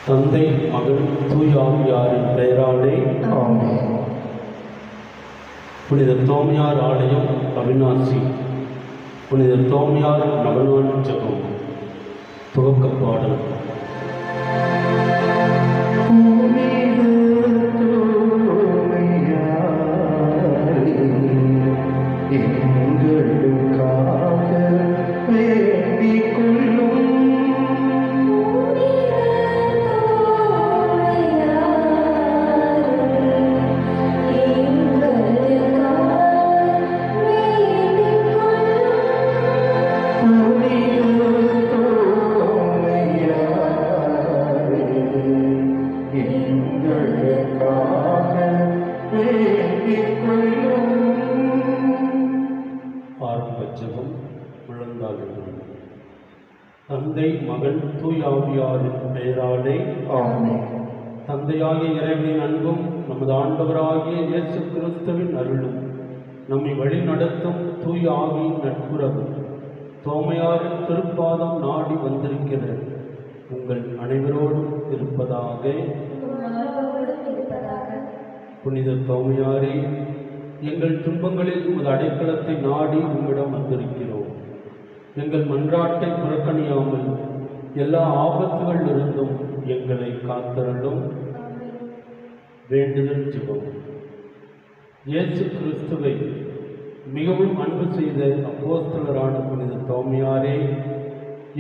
தந்தை, மகன், தூய ஆவியாரின் பெயராலே ஆமென். புனித தோமையார் ஆலயம் அவிநாசி. புனித தோமையார் நவநாள் ஜெபம். துவக்க பாடல். தந்தை, மகன், தூய ஆவியாரின் பெயராலே ஆமென். தந்தையாகிய இறைவனின் அன்பும் நமது ஆண்டவராகிய இயேசு கிறிஸ்துவின் அருளும் நம்மை வழி நடத்தும் தூய ஆவியின் நட்புறவு தோமையாரின் திருப்பாதம் நாடி வந்திருக்கிற உங்கள் அனைவரோடும் இருப்பதாக. புனித தோமையாரே, எங்கள் துன்பங்களில் உமது அடைக்கலத்தை நாடி உம்மிடம் வந்திருக்கிறோம். எங்கள் மன்றாட்டை புறக்கணியாமல் எல்லா ஆபத்துகளிலிருந்தும் எங்களை காத்தருளும். வேண்டுதல் ஜெபம். இயேசு கிறிஸ்துவை மிகவும் அன்பு செய்த அப்போஸ்தலரான புனித தோமையாரே,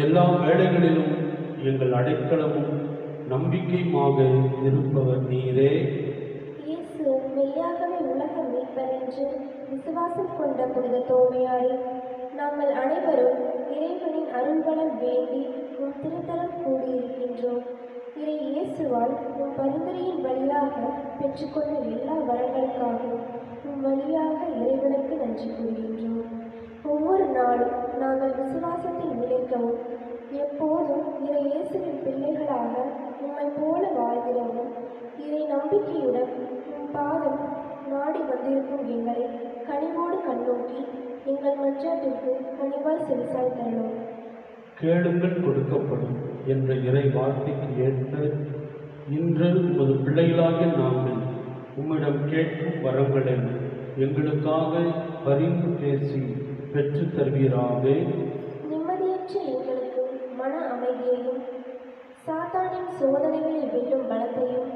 எல்லா வேளைகளிலும் எங்கள் அடைக்கலமும் நம்பிக்கையுமாக இருப்பவர் நீரே. இயேசு மெய்யாகவே உலக மீட்பர் என்று விசுவாசம் கொண்ட புனித தோமையாரே, நாங்கள் அனைவரும் இறைவனின் அருள்வளம் வேண்டி உம் திருத்தலம் கூடியிருக்கின்றோம். இறை இயேசுவால் உம் பரிந்துரையின் வழியாக பெற்றுக்கொண்ட எல்லா வரங்களுக்காகவும் உம் வழியாக இறைவனுக்கு நன்றி கூறுகின்றோம். ஒவ்வொரு நாளும் நாங்கள் விசுவாசத்தில் நிலைக்கவும் எப்போதும் இறை இயேசுவின் பிள்ளைகளாக உம்மை போல வாழ்ந்திடவும் இறை நம்பிக்கையுடன் உம் பாதம் நாடி வந்திருக்கும் எங்களை கனிவோடு கண்ணோக்கி எங்கள் மன்றாட்டிற்கு கனிவாய் செவிசாய் தரணும். கேளுங்கள் கொடுக்கப்படும் என்ற இறை வார்த்தைக்கு ஏற்ற இன்று உமது பிள்ளைகளாகிய நாங்கள் உம்மிடம் கேட்கும் வரங்களை எங்களுக்காக பரிந்து பேசி பெற்றுத் தருவீராக. நிம்மதியற்ற எங்களுக்கு மன அமைதியையும் சாத்தானின் சோதனைகளை வெல்லும் பலத்தையும்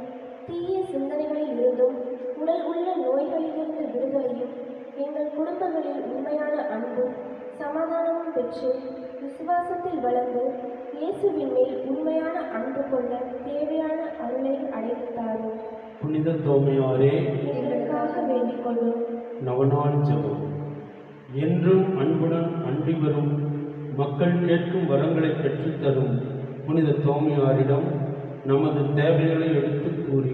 தீய சிந்தனைகளில் இருந்தும் உடல் உள்ள நோய்களிலிருந்து விடுதலையும் எங்கள் குடும்பங்களில் உண்மையான அன்பும் சமாதானமும் பெற்று விசுவாசத்தில் வளர்ந்து இயேசுவின் மேல் உண்மையான அன்பு கொள்ள தேவையான அருளை அடைத்தாரும். புனித தோமையாரே, எங்களுக்காக வேண்டிக் கொள்ளும். நவநாள் ஜெபம். என்றும் அன்புடன் அண்டி வரும் மக்கள் கேட்கும் வரங்களை பெற்றுத்தரும் புனித தோமையாரிடம் நமது தேவைகளை எடுத்து கூறி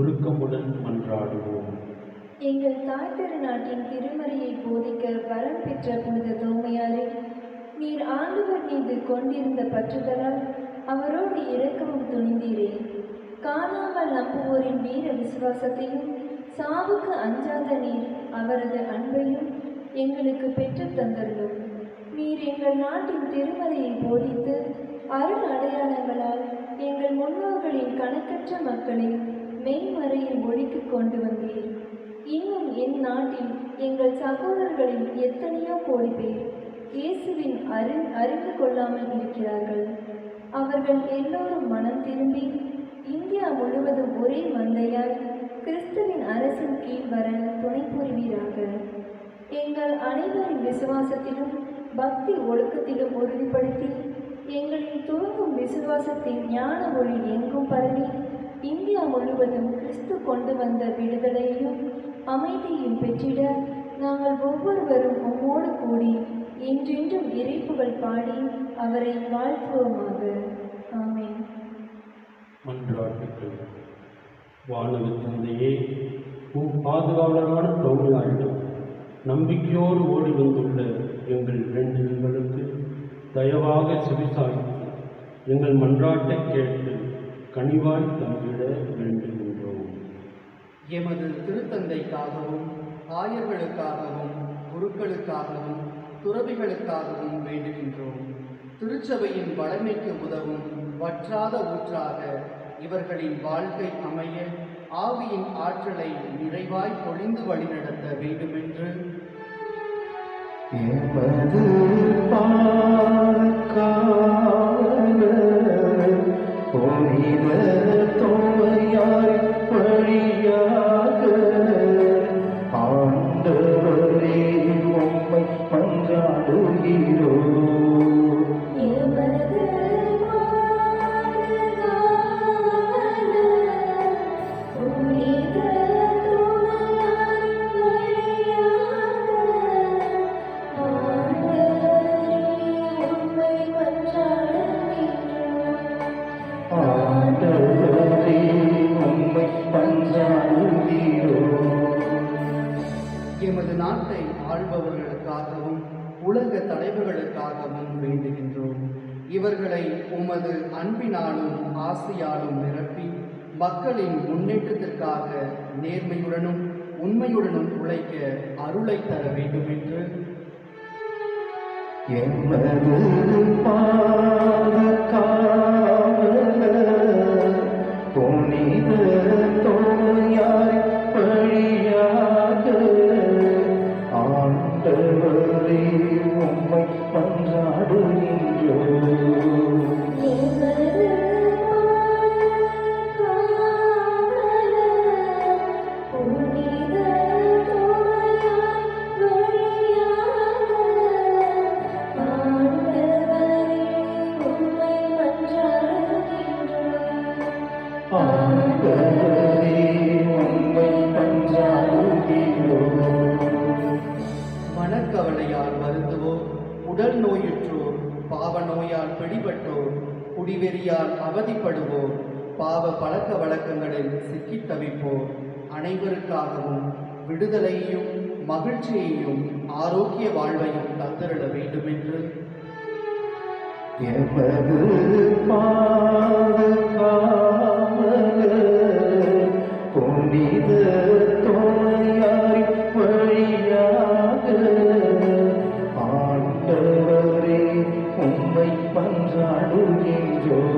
உருக்கமுடன் மன்றாடுவோம். எங்கள் தாய் திருநாட்டின் திருமறையை போதிக்க வரம் பெற்ற புனித தோமையாரே, நீர் ஆண்டவர் மீது கொண்டிருந்த பற்றுதலால் அவரோடு இரக்கமும் துணிந்தீரே. காணாமல் நம்புவோரின் வீர விசுவாசத்தையும் சாவுக்கு அஞ்சாத நீர் அவரது அன்பையும் எங்களுக்கு பெற்று தந்தருளும். நீர் எங்கள் நாட்டின் திருமறையை போதித்து அருள் அடையாளங்களால் எங்கள் முன்னோர்களின் கணக்கற்ற மக்களை மெய்மறையில் ஒழிக்கு கொண்டு வந்தீர். இன்னும் என் நாட்டில் எங்கள் சகோதரர்களின் எத்தனையோ கோடி பேர் இயேசுவின் அறிந்து கொள்ளாமல் இருக்கிறார்கள். அவர்கள் எல்லோரும் மனம் திரும்பி இந்தியா முழுவதும் ஒரே மந்தையாய் கிறிஸ்துவின் அரசின் கீழ் வர துணை புரிவீராக. எங்கள் அனைவரின் விசுவாசத்திலும் பக்தி ஒழுக்கத்திலும் உறுதிப்படுத்தி எங்களின் துவங்கும் விசுவாசத்தின் ஞான ஒளி எங்கும் பரவி இந்தியா முழுவதும் கிறிஸ்து கொண்டு வந்த விடுதலையையும் அமைதியையும் பெற்றிட நாங்கள் ஒவ்வொருவரும் உம்மோடு கூடி என்றென்றும் இறைப்புகள் பாடி அவரை வாழ்த்துவோமாக. ஆமென். மன்றாட்டுக்கள். வானக தந்தையே, உம் பாதுகாவலரான தோமையாரிடம் நம்பிக்கையோடு ஓடி வந்துள்ள எங்கள் வேண்டுதல்களுக்கு தயவாக செவிசாய்த்து எங்கள் மன்றாட்டை கேட்டு கனிவாய் தந்திட வேண்டுகின்றோம். எமது திருத்தந்தைக்காகவும் ஆயர்களுக்காகவும் குருக்களுக்காகவும் துறவிகளுக்காகவும் வேண்டுகின்றோம். திருச்சபையின் வளமைக்கு உதவும் வற்றாத ஊற்றாக இவர்களின் வாழ்க்கை அமைய ஆவியின் ஆற்றலை நிறைவாய் பொழிந்து வழிநடத்த வேண்டுமென்று எமது பாதுகாவலர் புனித தோமையார் வழியாக ஆண்டவரே உம்மை மன்றாடுகிறோம். ஆண்டவரே உம்மை மன்றாடுகிறோம். எமது நாட்டை ஆள்பவர்களுக்காகவும் உலக தலைவர்களுக்காகவும் வேண்டுகின்றோம். இவர்களை உமது அன்பினாலும் ஆசையாலும் நிரப்பி மக்களின் முன்னேற்றத்திற்காக நேர்மையுடனும் உண்மையுடனும் உழைக்க அருளை தர வேண்டுமென்று எமது பாதுகாவலர் புனித தோமையார் வழியாக ஆண்டவரே உம்மை மன்றாடுகின்றோம். ஆண்டவரே உம்மை மன்றாடுகிறோம். மனக்கவலையால் வருந்துவோர், உடல் நோயுற்றோர், பாவ நோயால் பிடிபட்டோர், குடிவெறியால் அவதிப்படுவோர், பாவ பழக்க வழக்கங்களில் சிக்கித் தவிப்போர் அனைவருக்காகவும் விடுதலையையும் மகிழ்ச்சியையும் ஆரோக்கிய வாழ்வையும் தந்திருட வேண்டுமென்று எமது பாதுகாவலர் புனித தோமையார் வழியாக ஆண்டவரே உம்மை மன்றாடுகின்றோம்.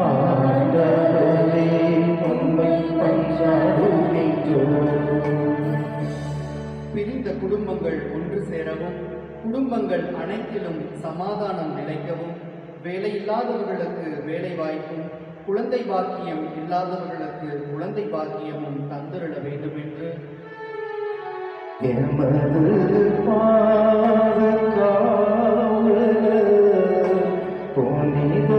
ஆண்டவரே உம்மை மன்றாடுகின்றோம். பிரிந்த குடும்பங்கள் ஒன்று சேரவும், குடும்பங்கள் அனைத்திலும் சமாதானம் நிலைக்கவும், வேலையில்லாதவர்களுக்கு வேலை வாய்ப்பும், குழந்தை பாக்கியம் இல்லாதவர்களுக்கு குழந்தை பாக்கியமும் தந்திருட வேண்டுமென்று எமது பாதுகாவலர் புனித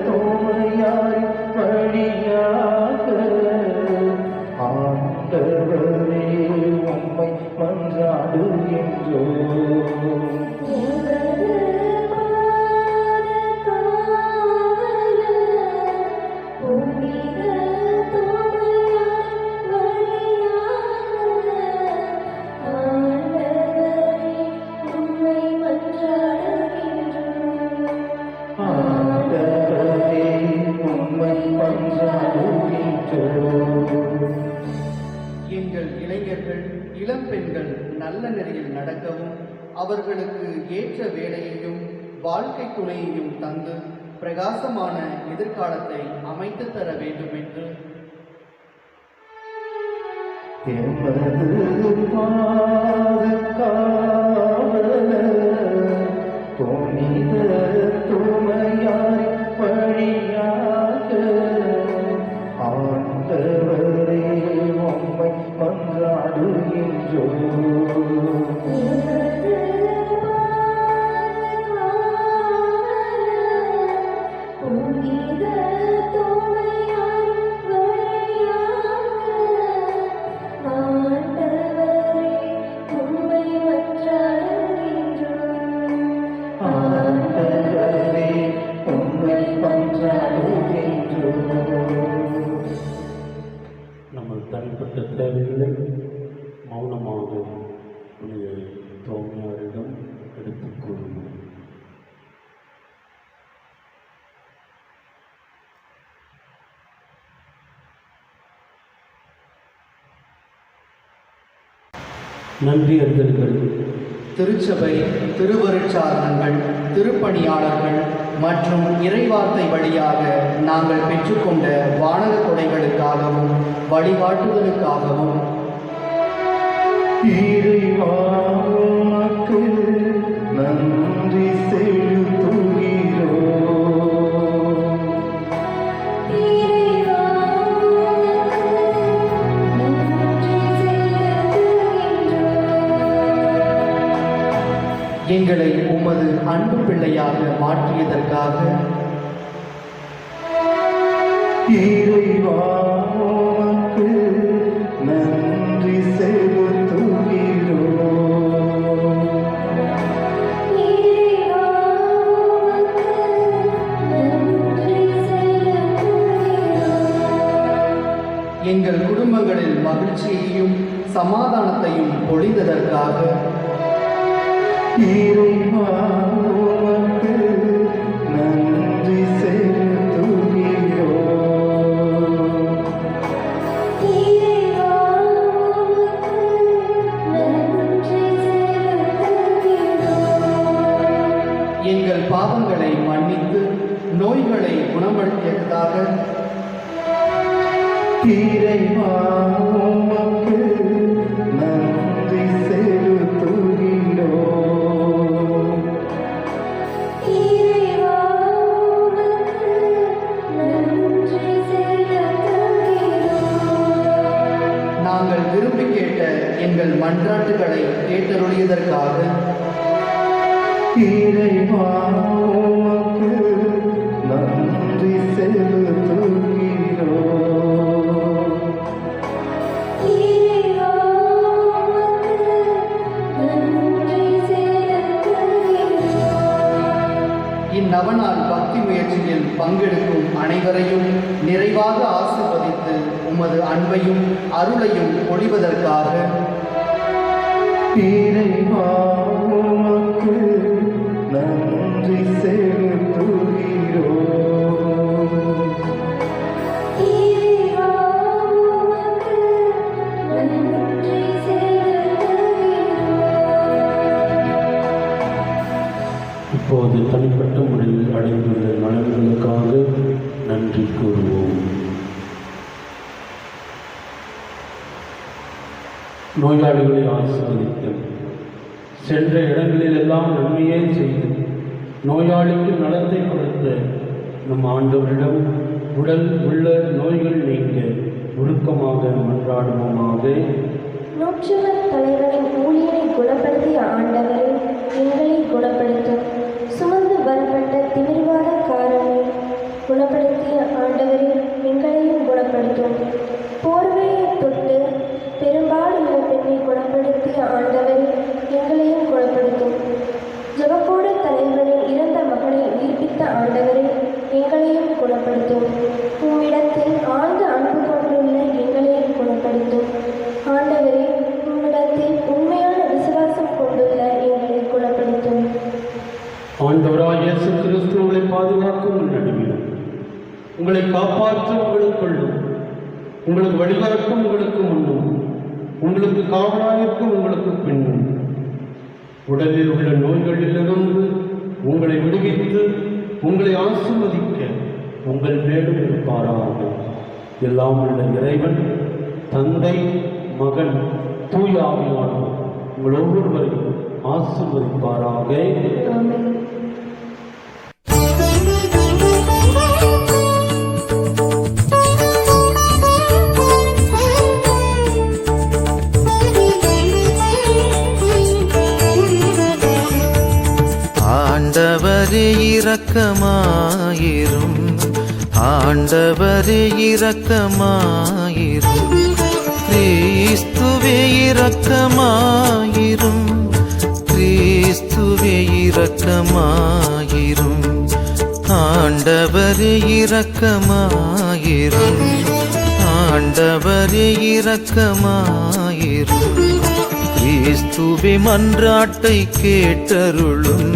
தோமையார் வழியாக ஆண்டவரே உம்மை மன்றாடுகின்றோம். ஆண்டவரே உம்மை மன்றாடுகின்றோம். எங்கள் இளைஞர்கள் இளம் பெண்கள் நல்ல நெறியில் நடக்கவும், அவர்களுக்கு ஏற்ற வேலையையும் வாழ்க்கை துணையையும் தந்து பிரகாசமான எதிர்காலத்தை அமைத்து தர வேண்டுமென்று எமது பாதுகாவலர் புனித தோமையார் வழியாக ஆண்டவரே உம்மை மன்றாடுகின்றோம். ஆண்டவரே உம்மை மன்றாடுகின்றோம். நமது தனிப்பட்ட தேவைகளை மௌனமாக நன்றியறிதல்கள். திருச்சபை, திருவருட்சாதனங்கள், திருப்பணியாளர்கள் மற்றும் இறைவார்த்தை வழியாக நாங்கள் பெற்றுக்கொண்ட வானக கொடைகளுக்காகவும் வழிகாட்டுதலுக்காகவும் இறைவா உமக்கு நன்றி செலுத்துகிறோம். எங்களை உமது அன்பு பிள்ளையாக மாற்றியதற்காக இறைவா உமக்கு நன்றி செலுத்துகிறோம். எங்கள் குடும்பங்களில் மகிழ்ச்சியையும் சமாதானத்தையும் பொழிந்ததற்காக இறைவா உமக்கு நன்றி செலுத்துகிறோம். எங்கள் பாவங்களை மன்னித்து நோய்களை குணப்படுத்தியதாக இறைவா உமக்கு நன்றி செலுத்துகிறோம். நாங்கள் விரும்பி கேட்ட எங்கள் மன்றாட்டுகளை கேட்டருளியதற்காக இறைவா உமக்கு நன்றி செலுத்துகிறோம். இந்நவநாள் பக்தி முயற்சியில் பங்கெடுக்கும் அனைவரையும் நிறைவாக ஆசீர்வதித்து உமது அன்பையும் அருளையும் பொழிவதற்காக இறைவா உமக்கு நன்றி செலுத்துகிறோம். இப்போது தனிப்பட்ட முறையில் அடைந்துள்ள நலன்களுக்காக நன்றி கூறுவோம். நோயாளிகளை ஆசீர்வதித்தல். சென்ற இடங்களிலெல்லாம் நன்மையே செய்து நோயாளிக்கு நலத்தை கொடுத்த நம் ஆண்டவரிடம் உடல் உள்ள நோய்கள் நீங்க உருக்கமாக மன்றாடுவோமாக. நூற்றுவர் தலைவரின் ஊழியரை குணப்படுத்திய ஆண்டவரை எங்களை குணப்படுத்தும். சுமந்து வரப்பட்ட திமிர்வாதக்காரனை குணப்படுத்திய ஆண்டவரை எங்களையும் குணப்படுத்தும். போர்வையை தொட்டு பெரும்பாலுள்ள பெண்ணை குணப்படுத்திய ஆண்டவரை எங்களையும் குணப்படுத்தும். ஜெபக்கூட தலைவரின் இறந்த மகனை உயிர்ப்பித்த ஆண்டவரை எங்களையும் குணப்படுத்தும். உம்மிடத்தில் ஆழ்ந்த அன்பு கொண்டுள்ள எங்களையும் குணப்படுத்தும். ஆண்டவரே, உம்மிடத்தில் உண்மையான விசுவாசம் கொண்டுள்ள எங்களை குணப்படுத்தும். ஆண்டவராய் இயேசு கிறிஸ்து உங்களை பாதுகாக்கும் நடுவிலும் உங்களை காப்பாற்றும் உங்களுக்குள்ளும் உங்களுக்கு வழிகாட்டும் உங்களுக்கு முன்னும் உங்களுக்கு காவலாயிருக்கும் உங்களுக்கு பின்னும் உடலில் உள்ள நோய்களிலிருந்து உங்களை விடுவித்து உங்களை ஆசீர்வதிக்க உங்கள் மேலும் இருப்பாராக. எல்லாம் உள்ள இறைவன் தந்தை, மகன், தூய ஆவியானவர் உங்கள் ஒவ்வொருவரையும் ஆசீர்வதிப்பாராக. ஆமென். ஆண்டவரே இரக்கமாயிரும், ஆண்டவரே இரக்கமாயிரும், கிறிஸ்துவே இரக்கமாயிரும், கிறிஸ்துவே இரக்கமாயிரும், ஆண்டவரே இரக்கமாயிரும், ஆண்டவரே இரக்கமாயிரும், கிறிஸ்துவே மன்றாட்டை கேட்டருளும்,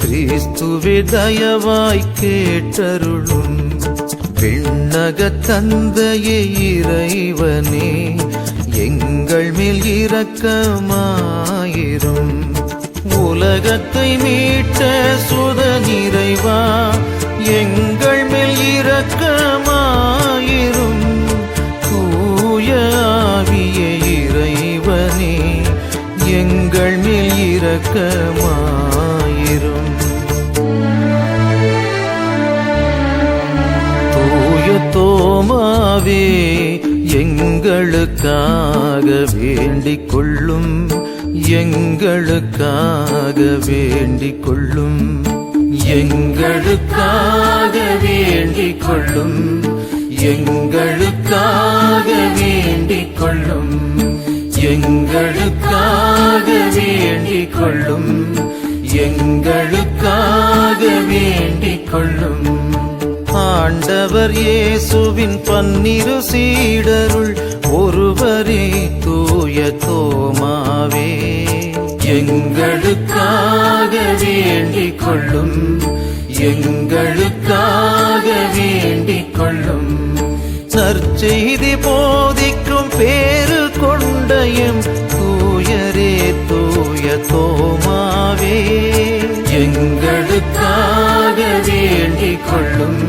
கிறிஸ்துவே தயவாய் கேட்டருளும், விண்ணக தந்தையே இறைவனே, எங்கள் மேல் இரக்கமாயிரும். உலகத்தை மீட்ட சுத நிறைவா, எங்கள் மேல் இரக்கமாயிரும். தூய ஆவிய இறைவனே, எங்கள் மேல் இரக்கமாயிரும். தூய தோமாவே, எங்களுக்காக வேண்டிக் கொள்ளும், எங்களுக்காக வேண்டிக் கொள்ளும், எங்களுக்காக வேண்டிக் கொள்ளும், எங்களுக்காக வேண்டிக் கொள்ளும், எங்களுக்காக வேண்டிக் கொள்ளும், எங்களுக்காக வேண்டிக் கொள்ளும். ஆண்டவர் இயேசுவின் 12 சீடருள் ஒருவரே தூய தோமாவே, எங்களுக்காக வேண்டிக் கொள்ளும், எங்களுக்காக வேண்டிக் கொள்ளும். நற்செய்தி போதிக்கும் பேறு கொண்ட எம் தூயரே தூய தோமாவே, எங்களுக்காக வேண்டிக் கொள்ளும்,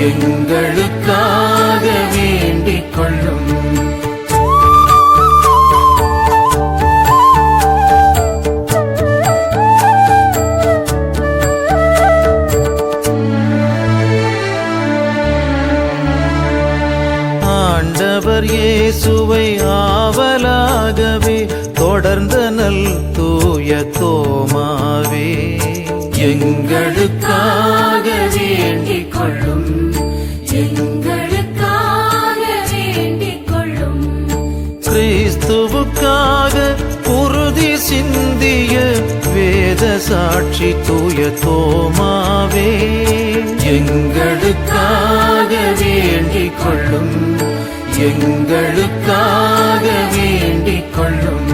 எங்களுக்காக வேண்டிக் கொள்ளும். ஆண்டவர் இயேசுவை ஆவலாகவே தொடர்ந்த நல் தூய தோமாவே, எங்களுக்காக வேண்டிக் கொள்ளும், எங்களுக்காக வேண்டிக் கொள்ளும். கிறிஸ்துவுக்காக உறுதி சிந்திய வேத சாட்சி தூய தோமாவே, எங்களுக்காக வேண்டிக் கொள்ளும், எங்களுக்காக வேண்டிக் கொள்ளும்.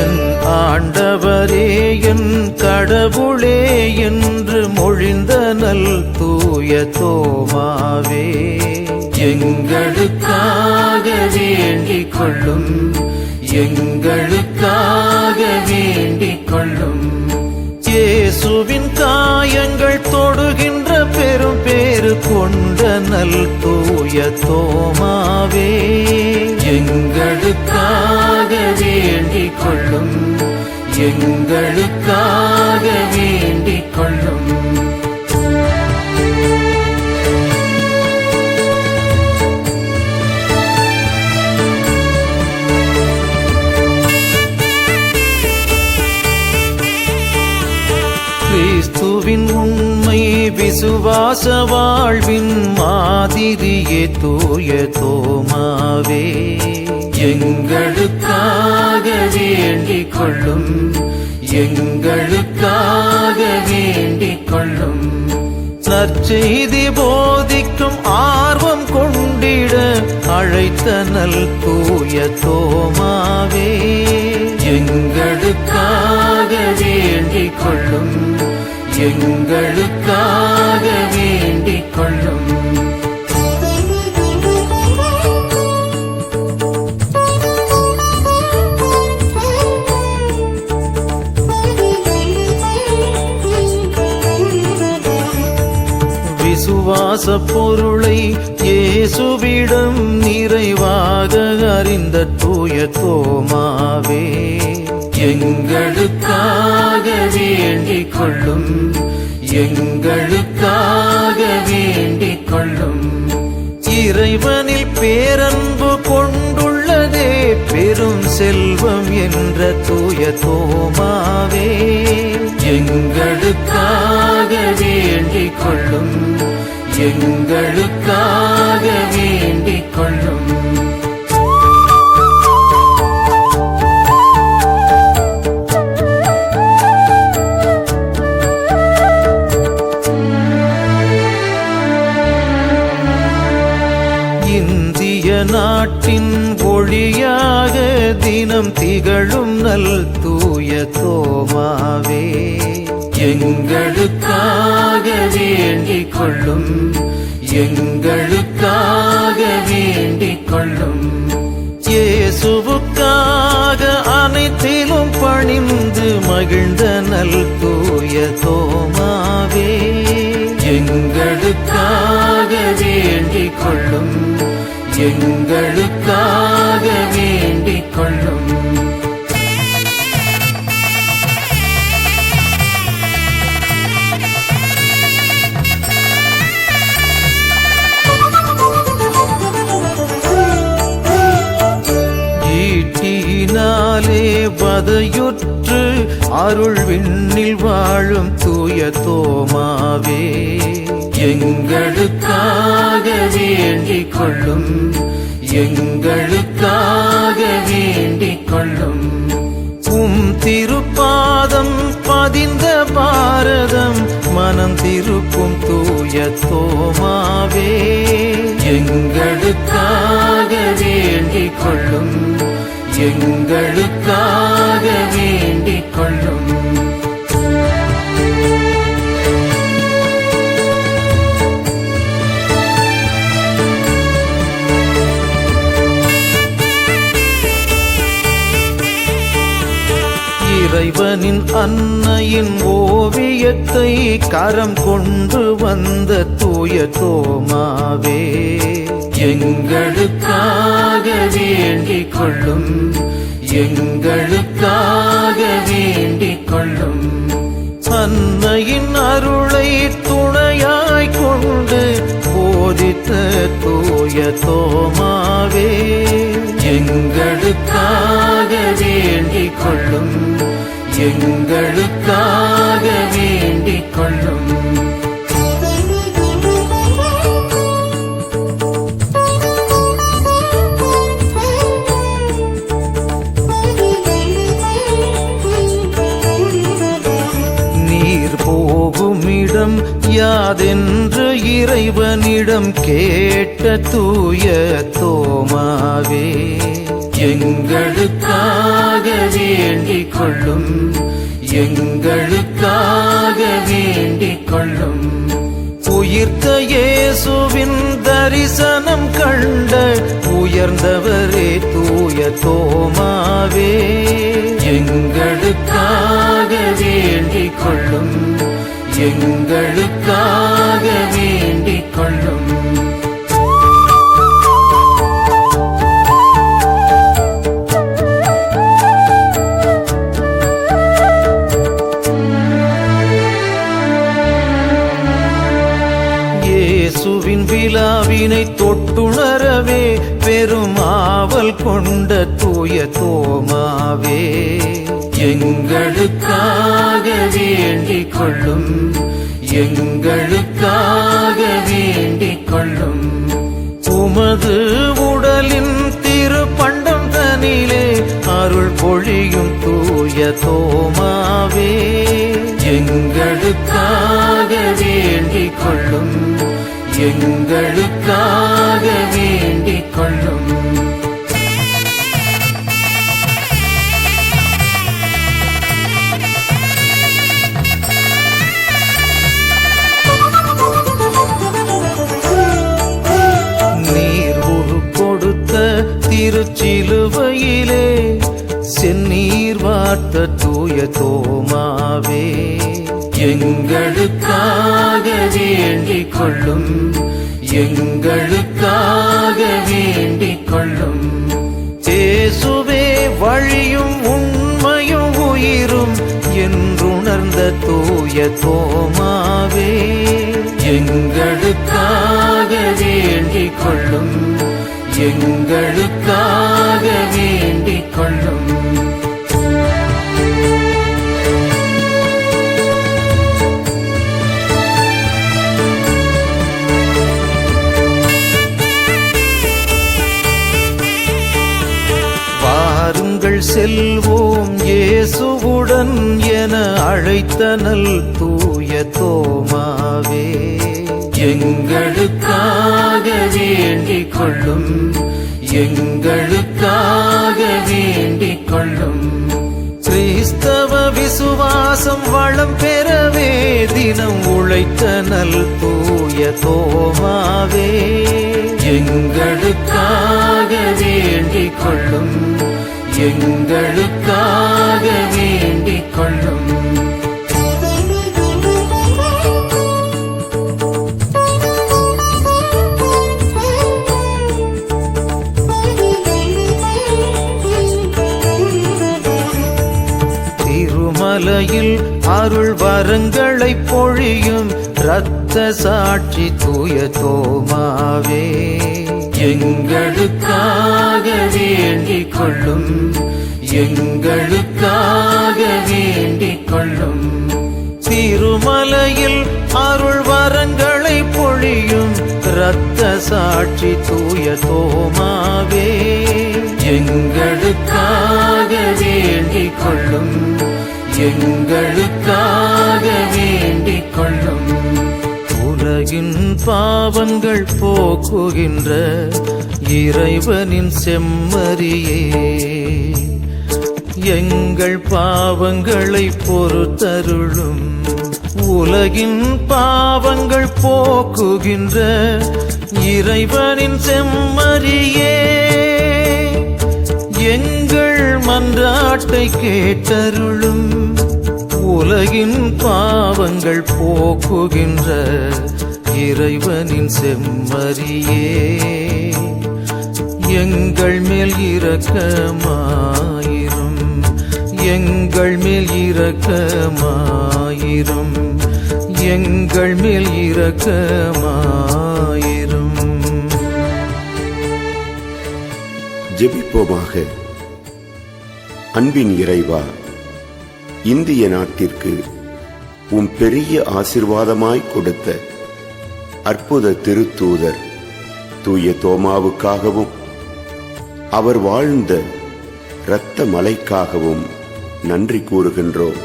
என் ஆண்டவரே என் கடவுளே என்று மொழிந்த நல் தூய தோமாவே, எங்களுக்காக வேண்டிக் கொள்ளும், எங்களுக்காக வேண்டிக் கொள்ளும். இயேசுவின் காயங்கள் தொடுகின்ற பெரும் பேறு கொண்ட நல் தூய தோமாவே, எங்களுக்காக வேண்டிக் கொள்ளும், எங்களுக்காக வேண்டிக் கொள்ளும். கிறிஸ்துவின் உண்மை விசுவாச வாழ்வின் மாதிரியே தூய தோமாவே, எங்களுக்காக வேண்டிக் கொள்ளும், எங்களுக்காக வேண்டிக் கொள்ளும். நற்செய்தி போதிக்கும் ஆர்வம் கொண்டிட அழைத்த நல் தூய தோமாவே, எங்களுக்காக வேண்டிக் கொள்ளும், எங்களுக்காக வேண்டிக் கொள்ளும். விசுவாச பொருளை இயேசுவிடம் நிறைவாக அறிந்த தூய தோமாவே, எங்களுக்காக வேண்டிக் கொள்ளும், எங்களுக்காக வேண்டிக் கொள்ளும். இறைவனில் பேரன்பு கொண்டுள்ளதே பெரும் செல்வம் என்ற தூய தோமாவே, எங்களுக்காக வேண்டிக் கொள்ளும், எங்களுக்காக வேண்டிக் கொள்ளும். நாட்டின் ஒளியாக தினம் திகழும் நல் தூய தோமாவே, எங்களுக்காக வேண்டிக் கொள்ளும், எங்களுக்காக வேண்டிக் கொள்ளும். இயேசுவுக்காக அனைத்திலும் பணிந்து மகிழ்ந்த நல் தூய தோமாவே, எங்களுக்காக வேண்டிக் கொள்ளும், எங்களுக்காக வேண்டிக் கொள்ளும். ஈட்டினாலே வதையுற்று அருள் விண்ணில் வாழும் தூய தோமாவே, எங்களுக்காக வேண்டிக் கொள்ளும், எங்களுக்காக வேண்டிக் கொள்ளும். திருப்பாதம் பதிந்த பாரதம் மனம் திருப்பும் தூய தோமாவே, எங்களுக்காக வேண்டிக் கொள்ளும், எங்களுக்காக வேண்டிக் கொள்ளும். இறைவனின் அன்னையின் ஓவியத்தை கரம் கொண்டு வந்த தூய தோமாவே, எங்களுக்காக வேண்டிக் கொள்ளும், எங்களுக்காக வேண்டிக் கொள்ளும். அன்னையின் அருளை துணையாய் கொண்டு போதித்த தூய தோமாவே, எங்களுக்காக வேண்டிக் கொள்ளும், எங்களுக்காக வேண்டிக் கொள்ளும். நீர் போகுமிடம் யாதென்று இறைவனிடம் கேட்ட தூய தோமாவே, எங்களுக்காக வேண்டிக் கொள்ளும், எங்களுக்காக வேண்டிக் கொள்ளும். உயிர்த்த இயேசுவின் தரிசனம் கண்ட உயர்ந்தவரே தூய தோமாவே, எங்களுக்காக வேண்டிக் கொள்ளும், எங்களுக்காக வேண்டிக் கொள்ளும். இயேசுவின் விழாவினை தொட்டுணரவே பெரும் ஆவல் கொண்ட தூய தோமாவே, எங்களுக்காக வேண்டிக் கொள்ளும், எங்களுக்காக வேண்டிக் கொள்ளும். உமது உடலின் திருப்பண்டம் தனிலே அருள் பொழியும் தூய தோமாவே, எங்களுக்காக வேண்டிக் கொள்ளும், எங்களுக்காக வேண்டிக் கொள்ளும். நீர் உரு கொடுத்த திருச்சிலுவையிலே செந்நீர் வார்த்த தூய தோமாவே, எங்களுக்காக வேண்டிக் கொள்ளும், எங்களுக்காக வேண்டிக் கொள்ளும். இயேசுவே வழியும் உண்மையும் உயிரும் என்றுணர்ந்த தூய தோமாவே, எங்களுக்காக வேண்டிக் கொள்ளும், எங்களுக்காக வேண்டிக் கொள்ளும். செல்வோம் இயேசுவுடன் என அழைத்தனல் தூய தோமாவே, எங்களுக்காக வேண்டிக் கொள்ளும், எங்களுக்காக வேண்டிக் கொள்ளும். கிறிஸ்தவ விசுவாசம் வளம் பெறவே தினம் உழைத்த நல் தூய தோமாவே, எங்களுக்காக வேண்டிக் கொள்ளும், எங்களுக்காக வேண்டிக் கொள்ளும். திருமலையில் அருள் வரங்களை பொழியும் இரத்த சாட்சி தூய தோமாவே, எங்களுக்காக வேண்டிக் கொள்ளும், எங்களுக்காக வேண்டிக் கொள்ளும். திருமலையில் அருள் வரங்களை பொழியும் இரத்த சாட்சி தூய தோமாவே, எங்களுக்காக வேண்டிக் கொள்ளும், எங்களுக்காக வேண்டிக் கொள்ளும். உலகின் பாவங்கள் போக்குகின்ற இறைவனின் செம்மறியே, எங்கள் பாவங்களை பொறுத்தருளும். உலகின் பாவங்கள் போக்குகின்ற இறைவனின் செம்மறியே, எங்கள் மன்றாட்டை கேட்டருளும். உலகின் பாவங்கள் போக்குகின்ற இறைவனின் செம்மறியே, எங்கள் மேல் இரக்கமாயிரும், எங்கள் மேல் இரக்கமாயிரும், எங்கள் மேல் இரக்கமாயிரும். ஜெபிப்போமாக. அன்பின் இறைவா, இந்திய நாட்டிற்கு உம் பெரிய ஆசீர்வாதமாய் கொடுத்த அற்புத திருத்தூதர் தூய தோமாவுக்காகவும் அவர் வாழ்ந்த இரத்த மலைக்காகவும் நன்றி கூறுகின்றோம்.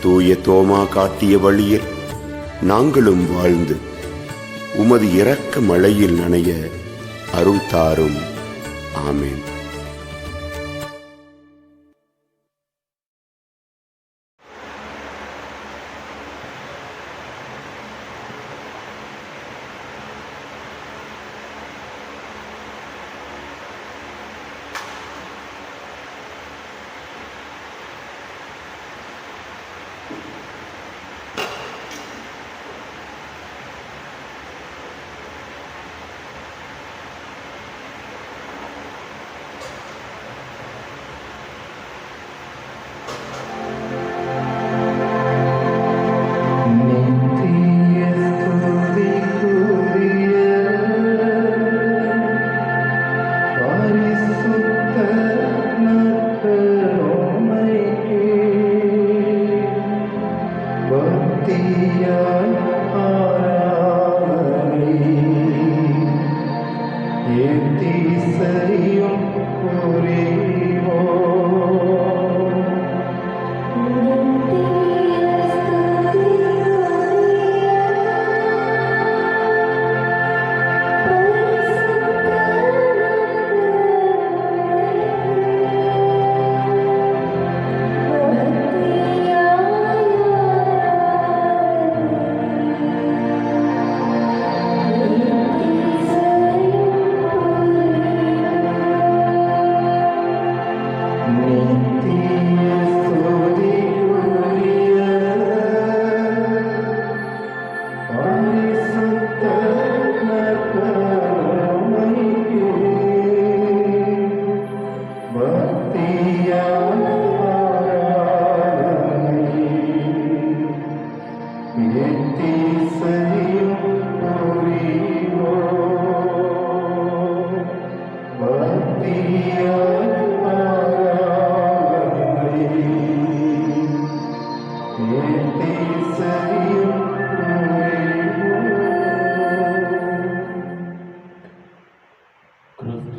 தூய தோமா காட்டிய வழியில் நாங்களும் வாழ்ந்து உமது இரக்க மழையில் நனைய அருள் தாரும். ஆமென்.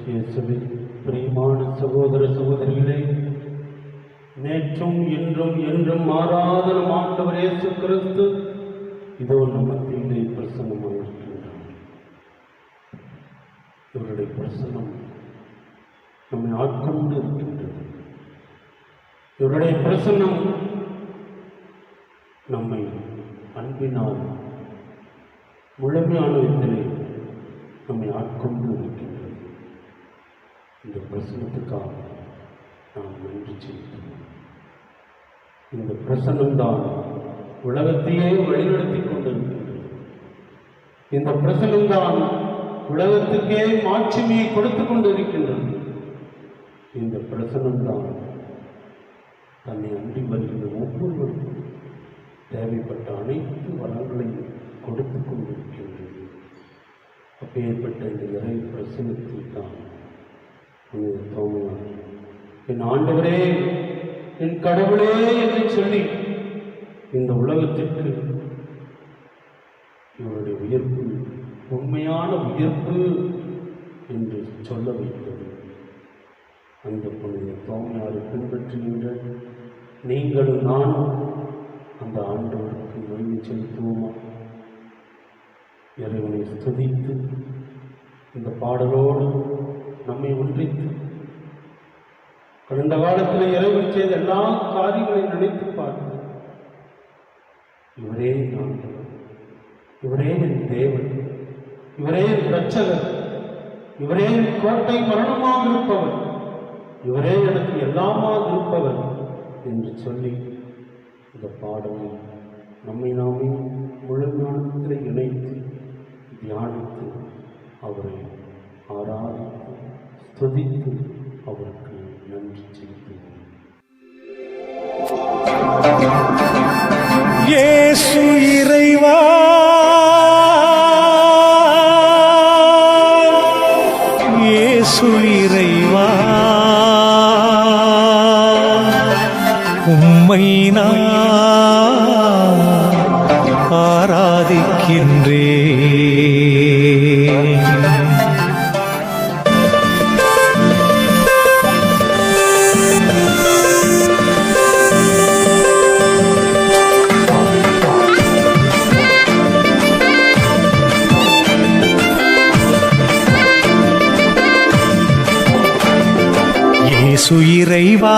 இயேசுவில் பிரியமான சகோதர சகோதரிகளே, நேற்றும் இன்றும் என்றும் மாறாத நம் ஆண்டவர் இயேசு கிறிஸ்து இதோ நம் மத்தியிலே பிரசன்னமாயிருக்கின்றார். இவருடைய பிரசன்னம் நம்மை ஆட்கொண்டு இருக்கின்றது. இவருடைய பிரசன்னம் நம்மை அன்பினால் முழுமையான விதத்திலே நம்மை ஆட்கொண்டு இருக்கின்றது. இந்த பிரசன்னத்துக்காக நாம் நன்றி செலுத்துவோம். இந்த பிரசன்னம்தான் உலகத்தையே வழிநடத்தி கொண்டிருக்கின்றது. இந்த பிரசன்னம்தான் உலகத்துக்கே மாட்சிமையை கொடுத்து கொண்டிருக்கின்றது. இந்த பிரசன்னம்தான் தன்னை அண்டி வருகின்ற ஒவ்வொருவருக்கும் தேவைப்பட்ட அனைத்து வளங்களையும் கொடுத்து கொண்டிருக்கின்றது. அப்பேற்பட்ட இந்த இறை பிரசன்னத்தில் தான் தோமையார் என் ஆண்டவரே, என் கடவுளே என்று சொல்லி இந்த உலகத்திற்கு இவருடைய உயிர்ப்பு உண்மையான உயிர்ப்பு என்று சொல்ல வைத்தது. அந்த புனித தோமையாரை பின்பற்றுகின்ற நீங்களும் நானும் அந்த ஆண்டவருக்கு மகிமை செலுத்துவோமா? இறைவனை ஸ்துதித்து இந்த பாடலோடு நம்மை ஒன்றித்து கடந்த காலத்தில் இறைவன் செய்த எல்லா காரியங்களையும் நினைத்து பார்த்து இவரே நான், இவரே என் தேவன், இவரே என் இரட்சகர், இவரே என் கோட்டை மரணமாக இருப்பவர், இவரே எனக்கு எல்லாமாக இருப்பவர் என்று சொல்லி இந்த பாடலை நம்மை நாமே முழுமையானத்தில் இணைத்து தியானித்து அவரை ஆராதித்து ஸ்துதித்து அவருக்கு நன்றி செலுத்துவோம். இயேசு இறைவா, இயேசு இறைவா, உம்மை நான் ஆராதிக்கின்றேன். இயேசு இறைவா,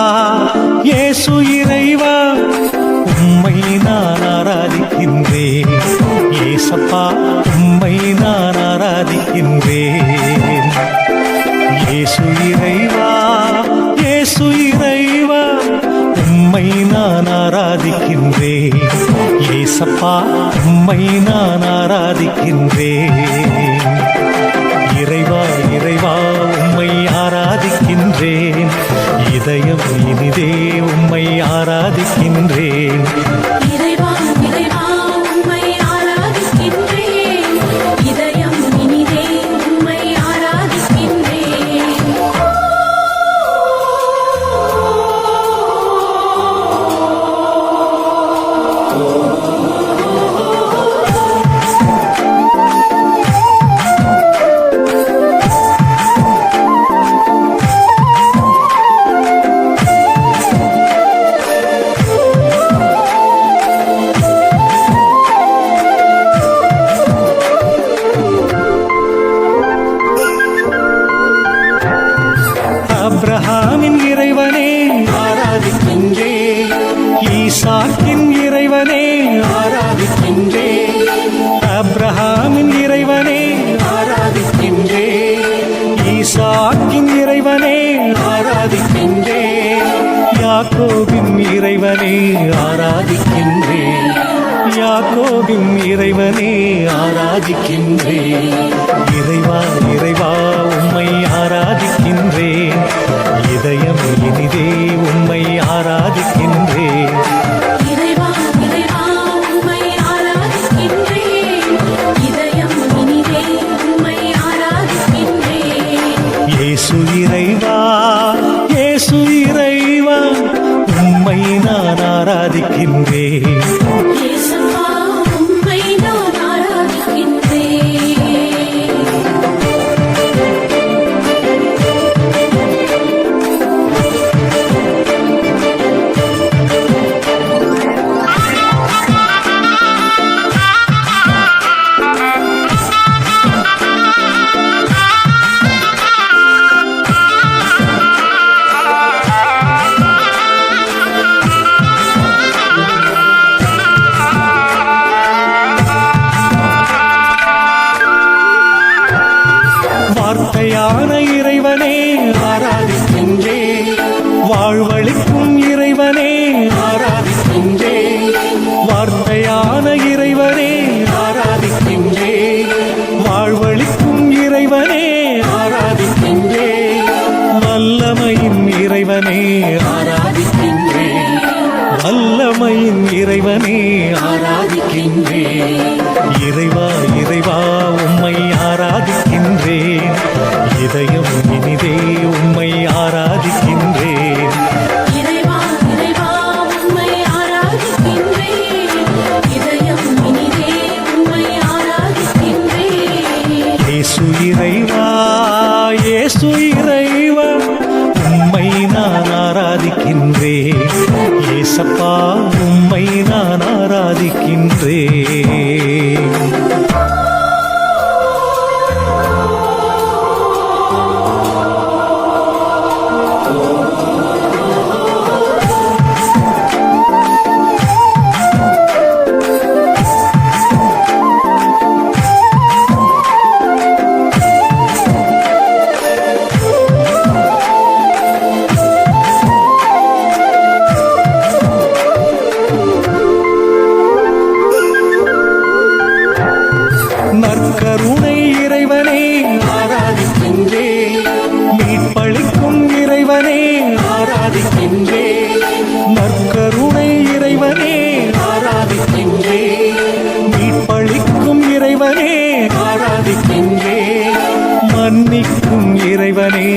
இயேசு இறைவா, உம்மை நான் ஆராதிக்கின்றேன். இயேசப்பா, உம்மை நான் ஆராதிக்கின்றேன். இயேசு இறைவா, இயேசு இறைவா, உம்மை நான் ஆராதிக்கின்றேன். இயேசப்பா, உம்மை நான் ஆராதிக்கின்றேன். இறைவா, இறைவா, உம்மை ஆராதிக்கின்றேன். இதயம் இனிதே உம்மை ஆராதிக்கின்றேன். இறைவா, இறைவா, உம்மை ஆராதிக்கின்றேன். இதயம் இனிதே உம்மை ஆராதிக்கின்றேன். அப்ரஹாமின் இறைவனே ஆராதிக்கின்றேன். ஈசாக்கின் இறைவனே ஆராதிக்கின்றேன். அப்ரஹாமின் இறைவனே ஆராதிக்கின்றேன். ஈசாக்கின் இறைவனே ஆராதிக்கின்றேன். யாக்கோபின் இறைவனே ஆராதிக்கின்றேன். யாக்கோபின் இறைவனே ஆராதிக்கின்றேன். இறைவா, இறைவா, உம்மை ஆராதிக்கின்றேன். இதயம் இனிதே உம்மை ஆராதிக்கின்றேன். இறைவா, இறைவா, உம்மை ஆராதிக்கின்றேன். இதயம் இனிதே உம்மை ஆராதிக்கின்றேன். இயேசு இறைவா, இயேசு இறைவா, உம்மை நான் ஆராதிக்கின்றேன். இயேசுவா, உம்மை நான் ஆராதிக்கின்றேன். இறைவனே ஆராதிக்கின்றேன். வாழ்வளிக்கும் இறைவனே ஆராதிக்கின்றேன். வார்த்தையான இறைவனே ஆராதிக்கின்றேன். வாழ்வளிக்கும் இறைவனே ஆராதிக்கின்றேன். வல்லமையின் இறைவனே ஆராதிக்கின்றேன். வல்லமையின் இறைவனே ஆராதிக்கின்றேன். இறைவா இறைவா உம்மை ஆராதிக்கின்றேன். இதயம் இனிதே உம்மை ஆராதிக்கின்றேன். இறைவா இறைவா உம்மை ஆராதிக்கின்றேன். இதயம் இனிதே உம்மை ஆராதிக்கின்றேன். இயேசு இறைவா இயேசு இறைவா உம்மை நான் ஆராதிக்கின்றேன். இயேசப்பா உம்மை நான் ஆராதிக்கின்றேன். நற்கருணை இறைவனே ஆராதிக்கின்றேன். மீட்பளிக்கும் இறைவனே ஆராதிக்கின்றேன். நற்கருணை இறைவனே ஆராதிக்கின்றேன். மீட்பளிக்கும் இறைவனே ஆராதிக்கின்றேன். மன்னிக்கும் இறைவனே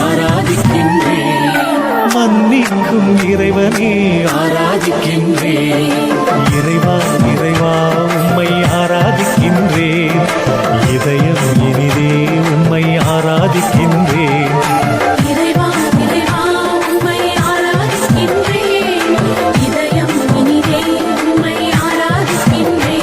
ஆராதிக்கின்றேன். மன்னிக்கும் இறைவனே ஆராதிக்கின்றேன். இறைவா இறைவா உம்மை ஆராதிக்கின்றேன். இதயம் இனிதே உம்மை ஆராதிக்கின்றேன். இறைவா இறைவா உம்மை ஆராதிக்கின்றேன். இதயம் இனிதே உம்மை ஆராதிக்கின்றேன்.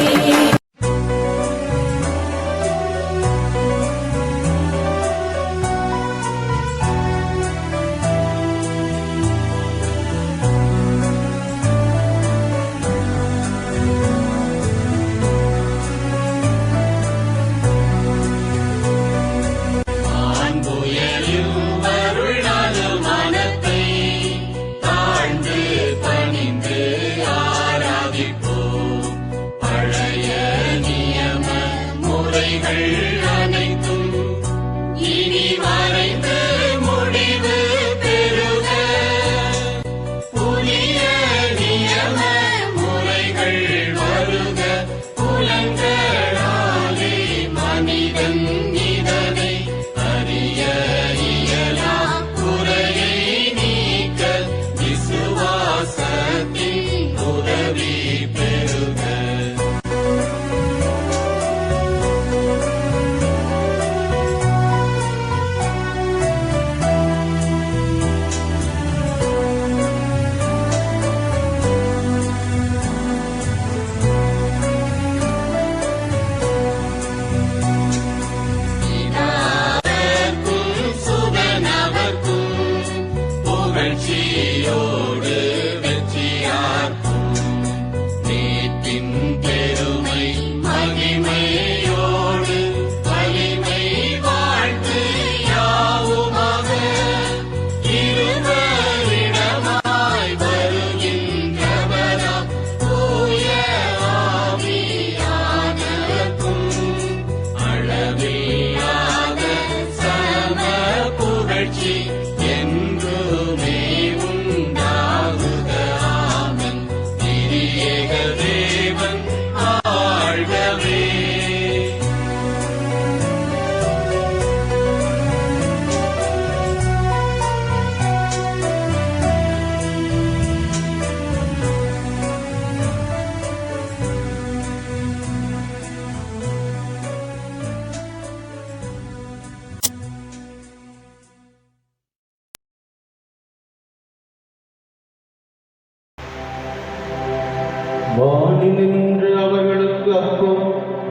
வானி நின்று அவர்களுக்கு அப்பம்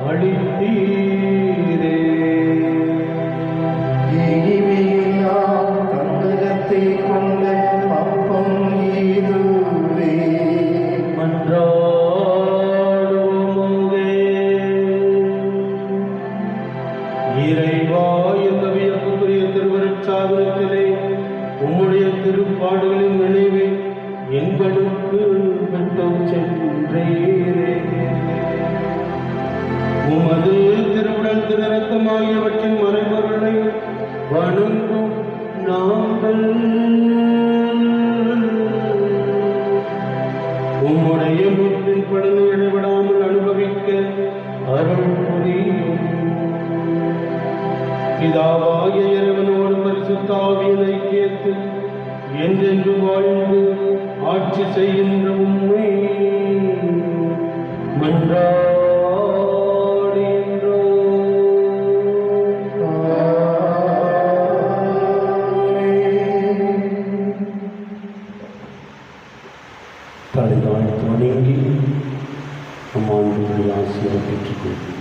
அளித்தீரே. இனிமையில்லா தந்தகத்தை கொண்ட அப்பம் இதுவே. மன்றாடுவோமே. இறைவா, இந்த வியப்புக்குரிய திருவருட்சாதனை விழாவிலே உம்முடைய திருப்பாடுகளின் நினைவை எங்களுக்கு விட்டுச் சென்றீரே. உமது திருவுடல் திருரத்தமாகியவற்றின் மறைபொருளை வணங்கும் நாங்கள் உம்முடைய முற்றின் படலை இடைவிடாமல் அனுபவிக்க அருள் புரியும். பிதாவாகிய இறைவனோடு பரிசுத்த ஆவியின் ஐக்கியத்தில் என்றென்று வாழ்ந்து ஆட்சி செய்கின்ற உம்மை தலைதாய் வணங்கி நம் ஆண்டவருடைய ஆசீர்வாதத்தை பெற்றுக்கொள்வோம்.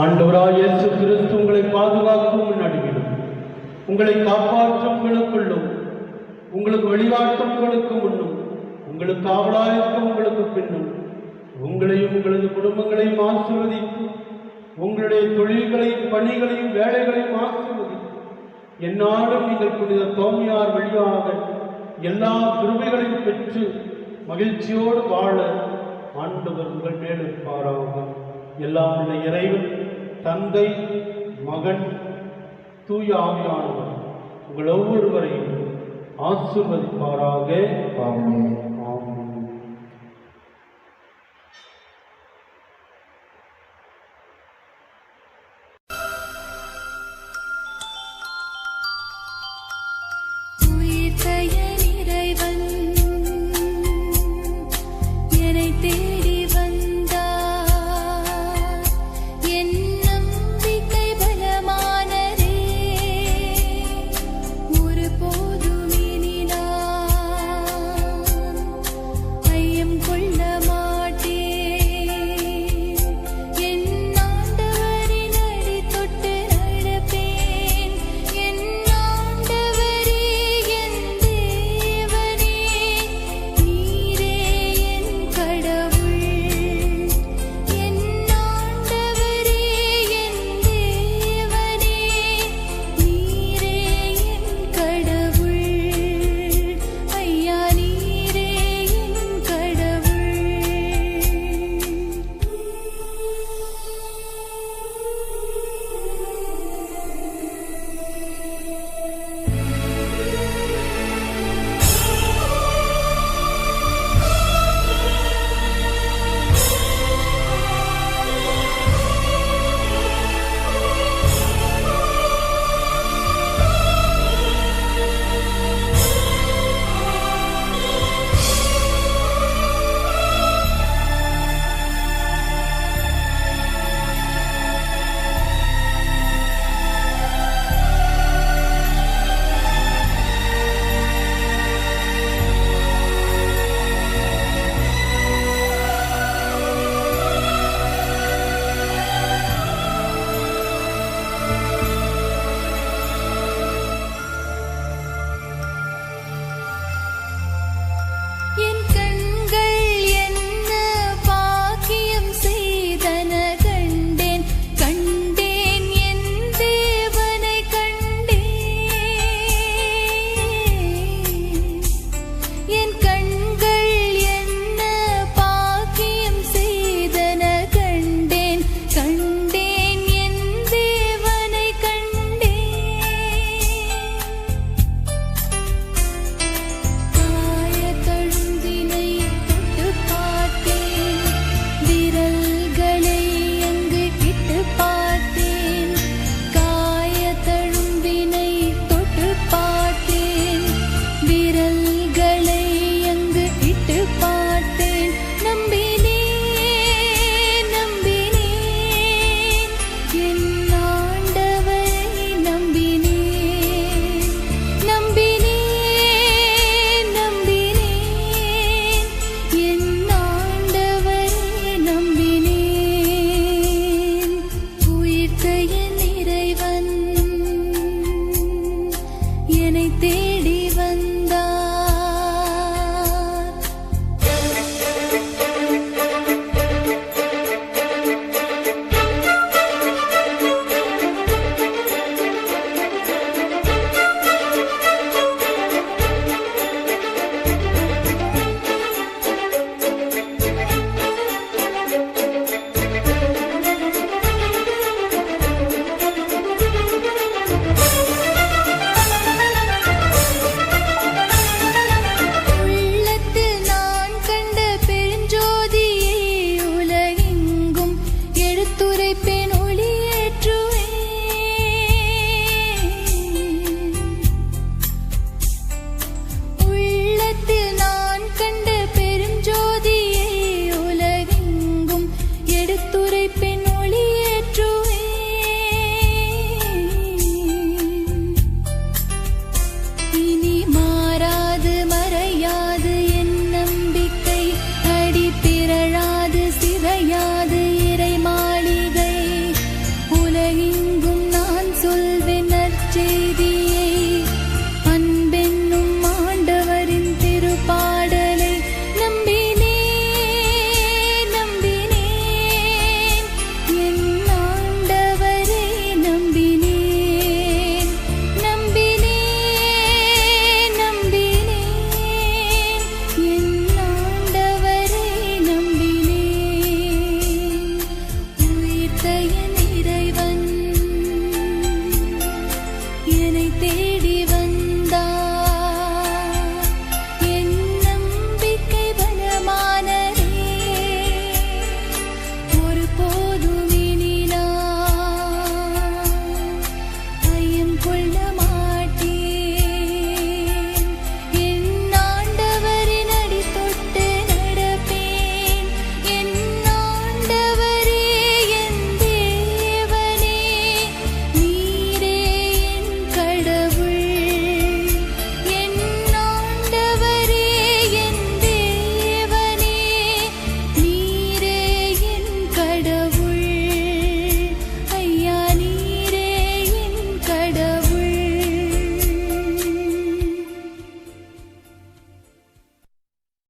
ஆண்டவராய் இயேசு கிறிஸ்து உங்களை பாதுகாக்கும் நடுவிலும் உங்களை காப்பாற்றும் உங்களுக்குள்ளும் உங்களுக்கு வழிகாட்டும் உங்களுக்கு முன்னும் உங்களுக்கு காவலாயிருக்கும் உங்களுக்கு பின்னும் உங்களையும் உங்களது குடும்பங்களையும் ஆசீர்வதித்து உங்களுடைய தொழில்களையும் பணிகளையும் வேலைகளையும் ஆசீர்வதித்து எந்நாளும் நீங்கள் புனித தோமையார் வழியாக எல்லா கிருபைகளையும் பெற்று மகிழ்ச்சியோடு வாழ ஆண்டவர் உங்கள் மேலிருப்பாராக. எல்லாம் உள்ள இறைவன் தந்தை மகன் தூய ஆவியானவர் உங்கள் ஒவ்வொருவரையும் ஆசீர்வதிப்பாராக. ஆமென்.